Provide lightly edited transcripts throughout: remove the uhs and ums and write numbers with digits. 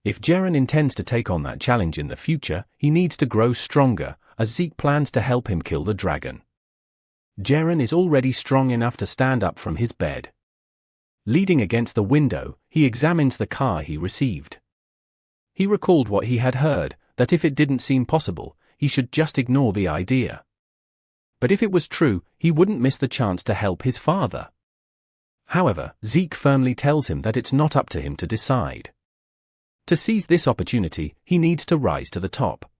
If Jaren intends to take on that challenge in the future, he needs to grow stronger, as Zeke plans to help him kill the dragon. Jaren is already strong enough to stand up from his bed. Leaning against the window, he examines the car he received. He recalled what he had heard, that if it didn't seem possible, he should just ignore the idea. But if it was true, he wouldn't miss the chance to help his father. However, Zeke firmly tells him that it's not up to him to decide. To seize this opportunity, he needs to rise to the top.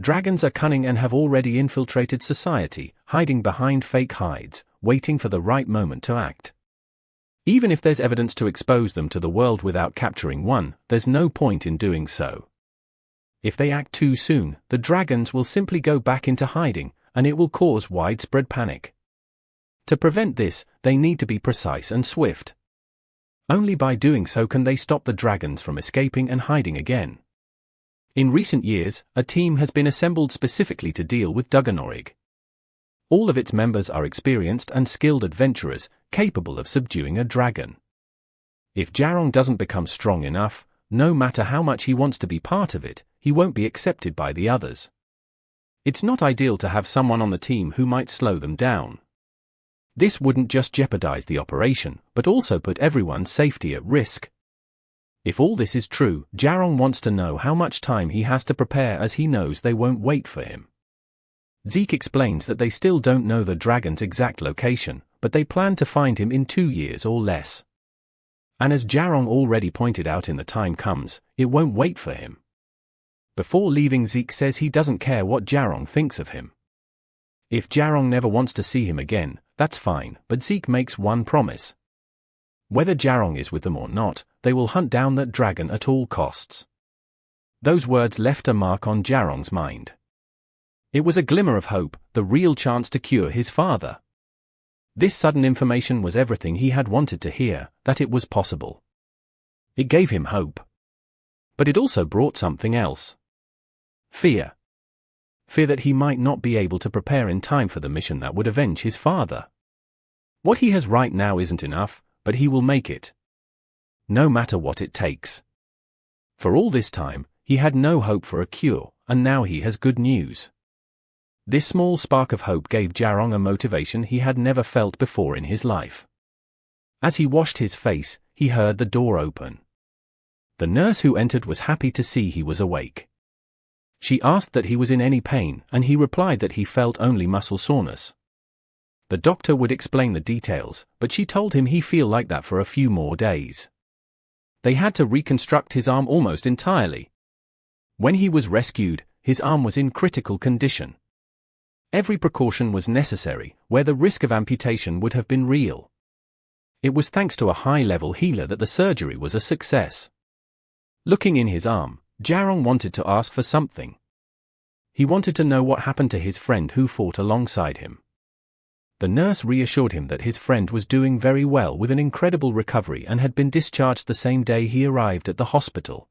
Dragons are cunning and have already infiltrated society, hiding behind fake hides, waiting for the right moment to act. Even if there's evidence to expose them to the world without capturing one, there's no point in doing so. If they act too soon, the dragons will simply go back into hiding, and it will cause widespread panic. To prevent this, they need to be precise and swift. Only by doing so can they stop the dragons from escaping and hiding again. In recent years, a team has been assembled specifically to deal with Duganorrig. All of its members are experienced and skilled adventurers, capable of subduing a dragon. If Jarong doesn't become strong enough, no matter how much he wants to be part of it, he won't be accepted by the others. It's not ideal to have someone on the team who might slow them down. This wouldn't just jeopardize the operation, but also put everyone's safety at risk. If all this is true, Jarong wants to know how much time he has to prepare, as he knows they won't wait for him. Zeke explains that they still don't know the dragon's exact location, but they plan to find him in 2 years or less. And as Jarong already pointed out, in the time comes, it won't wait for him. Before leaving, Zeke says he doesn't care what Jarong thinks of him. If Jarong never wants to see him again, that's fine, but Zeke makes one promise. Whether Jarong is with them or not, they will hunt down that dragon at all costs. Those words left a mark on Jarong's mind. It was a glimmer of hope, the real chance to cure his father. This sudden information was everything he had wanted to hear, that it was possible. It gave him hope. But it also brought something else. Fear. Fear that he might not be able to prepare in time for the mission that would avenge his father. What he has right now isn't enough, but he will make it. No matter what it takes. For all this time, he had no hope for a cure, and now he has good news. This small spark of hope gave Jarong a motivation he had never felt before in his life. As he washed his face, he heard the door open. The nurse who entered was happy to see he was awake. She asked that he was in any pain, and he replied that he felt only muscle soreness. The doctor would explain the details, but she told him he feel like that for a few more days. They had to reconstruct his arm almost entirely. When he was rescued, his arm was in critical condition. Every precaution was necessary, where the risk of amputation would have been real. It was thanks to a high-level healer that the surgery was a success. Looking in his arm, Jarong wanted to ask for something. He wanted to know what happened to his friend who fought alongside him. The nurse reassured him that his friend was doing very well with an incredible recovery and had been discharged the same day he arrived at the hospital.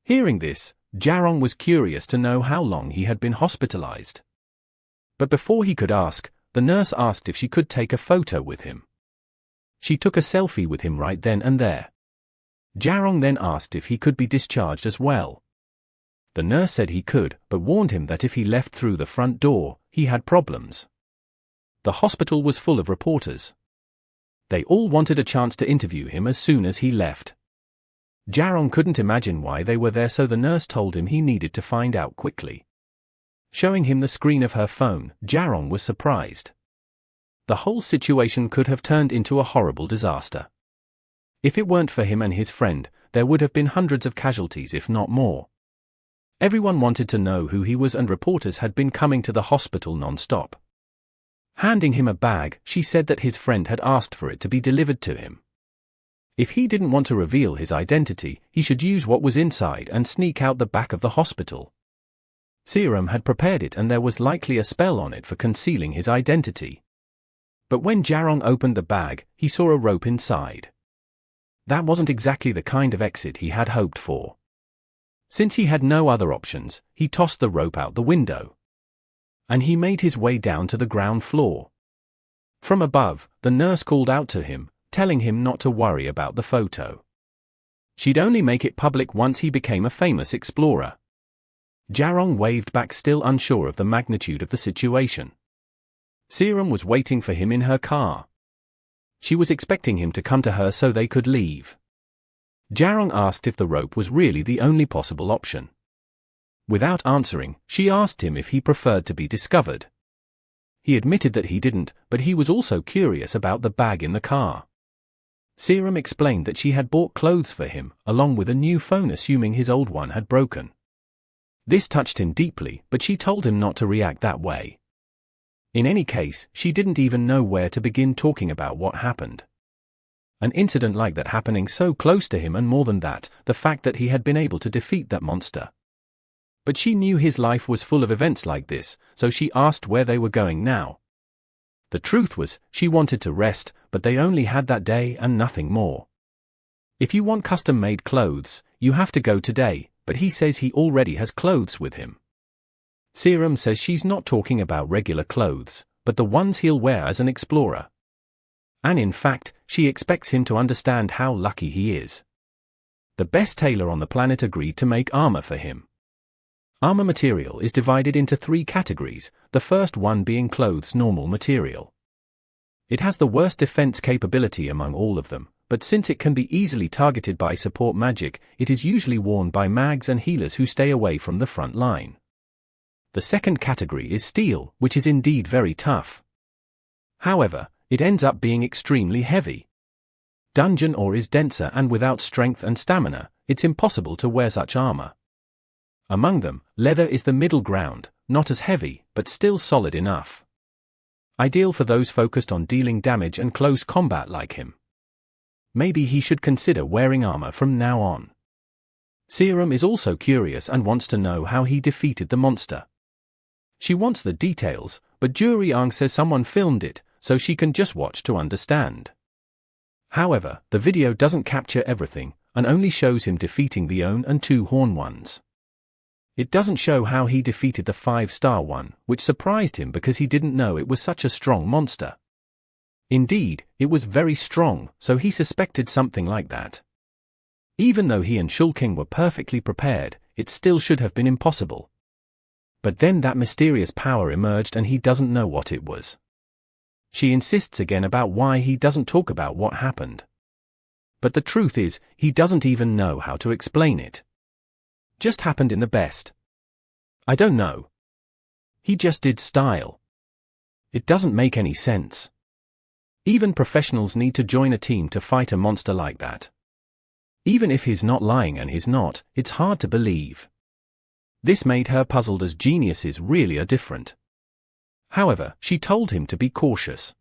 Hearing this, Jarong was curious to know how long he had been hospitalized. But before he could ask, the nurse asked if she could take a photo with him. She took a selfie with him right then and there. Jarong then asked if he could be discharged as well. The nurse said he could, but warned him that if he left through the front door, he had problems. The hospital was full of reporters. They all wanted a chance to interview him as soon as he left. Jarong couldn't imagine why they were there, so the nurse told him he needed to find out quickly. Showing him the screen of her phone, Jarong was surprised. The whole situation could have turned into a horrible disaster. If it weren't for him and his friend, there would have been hundreds of casualties, if not more. Everyone wanted to know who he was, and reporters had been coming to the hospital non-stop. Handing him a bag, she said that his friend had asked for it to be delivered to him. If he didn't want to reveal his identity, he should use what was inside and sneak out the back of the hospital. Serum had prepared it, and there was likely a spell on it for concealing his identity. But when Jarong opened the bag, he saw a rope inside. That wasn't exactly the kind of exit he had hoped for. Since he had no other options, he tossed the rope out the window. And he made his way down to the ground floor. From above, the nurse called out to him, telling him not to worry about the photo. She'd only make it public once he became a famous explorer. Jarong waved back, still unsure of the magnitude of the situation. Serum was waiting for him in her car. She was expecting him to come to her so they could leave. Jarong asked if the rope was really the only possible option. Without answering, she asked him if he preferred to be discovered. He admitted that he didn't, but he was also curious about the bag in the car. Serum explained that she had bought clothes for him, along with a new phone, assuming his old one had broken. This touched him deeply, but she told him not to react that way. In any case, she didn't even know where to begin talking about what happened. An incident like that happening so close to him, and more than that, the fact that he had been able to defeat that monster. But she knew his life was full of events like this, so she asked where they were going now. The truth was, she wanted to rest, but they only had that day and nothing more. If you want custom-made clothes, you have to go today, but he says he already has clothes with him. Serum says she's not talking about regular clothes, but the ones he'll wear as an explorer. And in fact, she expects him to understand how lucky he is. The best tailor on the planet agreed to make armor for him. Armor material is divided into 3 categories, the first one being clothes normal material. It has the worst defense capability among all of them, but since it can be easily targeted by support magic, it is usually worn by mags and healers who stay away from the front line. The second category is steel, which is indeed very tough. However, it ends up being extremely heavy. Dungeon ore is denser, and without strength and stamina, it's impossible to wear such armor. Among them, leather is the middle ground, not as heavy, but still solid enough. Ideal for those focused on dealing damage and close combat like him. Maybe he should consider wearing armor from now on. Serum is also curious and wants to know how he defeated the monster. She wants the details, but Juriang says someone filmed it, so she can just watch to understand. However, the video doesn't capture everything, and only shows him defeating the One and 2 Horn ones. It doesn't show how he defeated the 5-star one, which surprised him because he didn't know it was such a strong monster. Indeed, it was very strong, so he suspected something like that. Even though he and Shulking were perfectly prepared, it still should have been impossible. But then that mysterious power emerged and he doesn't know what it was. She insists again about why he doesn't talk about what happened. But the truth is, he doesn't even know how to explain it. Just happened in the best. I don't know. He just did style. It doesn't make any sense. Even professionals need to join a team to fight a monster like that. Even if he's not lying, and he's not, it's hard to believe. This made her puzzled, as geniuses really are different. However, she told him to be cautious.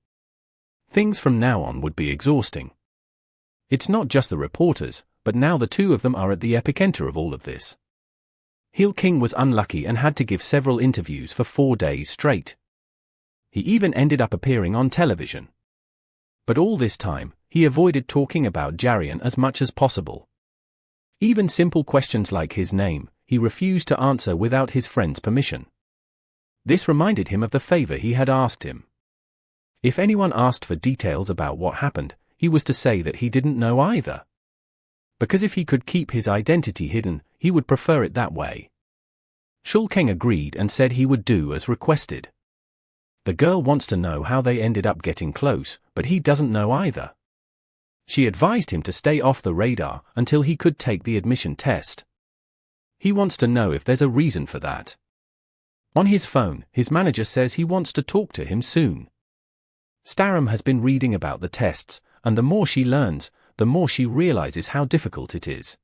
Things from now on would be exhausting. It's not just the reporters, but now the 2 of them are at the epicenter of all of this. Hill King was unlucky and had to give several interviews for 4 days straight. He even ended up appearing on television. But all this time, he avoided talking about Jarian as much as possible. Even simple questions like his name, he refused to answer without his friend's permission. This reminded him of the favor he had asked him. If anyone asked for details about what happened, he was to say that he didn't know either. Because if he could keep his identity hidden, he would prefer it that way. Shulking agreed and said he would do as requested. The girl wants to know how they ended up getting close, but he doesn't know either. She advised him to stay off the radar until he could take the admission test. He wants to know if there's a reason for that. On his phone, his manager says he wants to talk to him soon. Starum has been reading about the tests, and the more she learns, the more she realizes how difficult it is.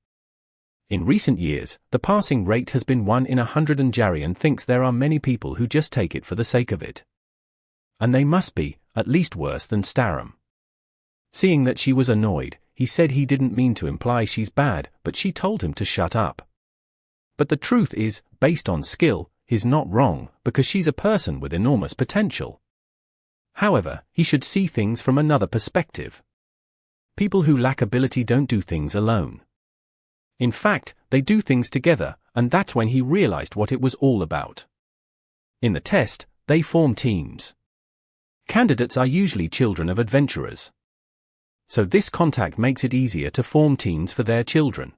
In recent years, the passing rate has been 1 in 100, and Jarian thinks there are many people who just take it for the sake of it. And they must be, at least, worse than Starum. Seeing that she was annoyed, he said he didn't mean to imply she's bad, but she told him to shut up. But the truth is, based on skill, he's not wrong, because she's a person with enormous potential. However, he should see things from another perspective. People who lack ability don't do things alone. In fact, they do things together, and that's when he realized what it was all about. In the test, they form teams. Candidates are usually children of adventurers. So this contact makes it easier to form teams for their children.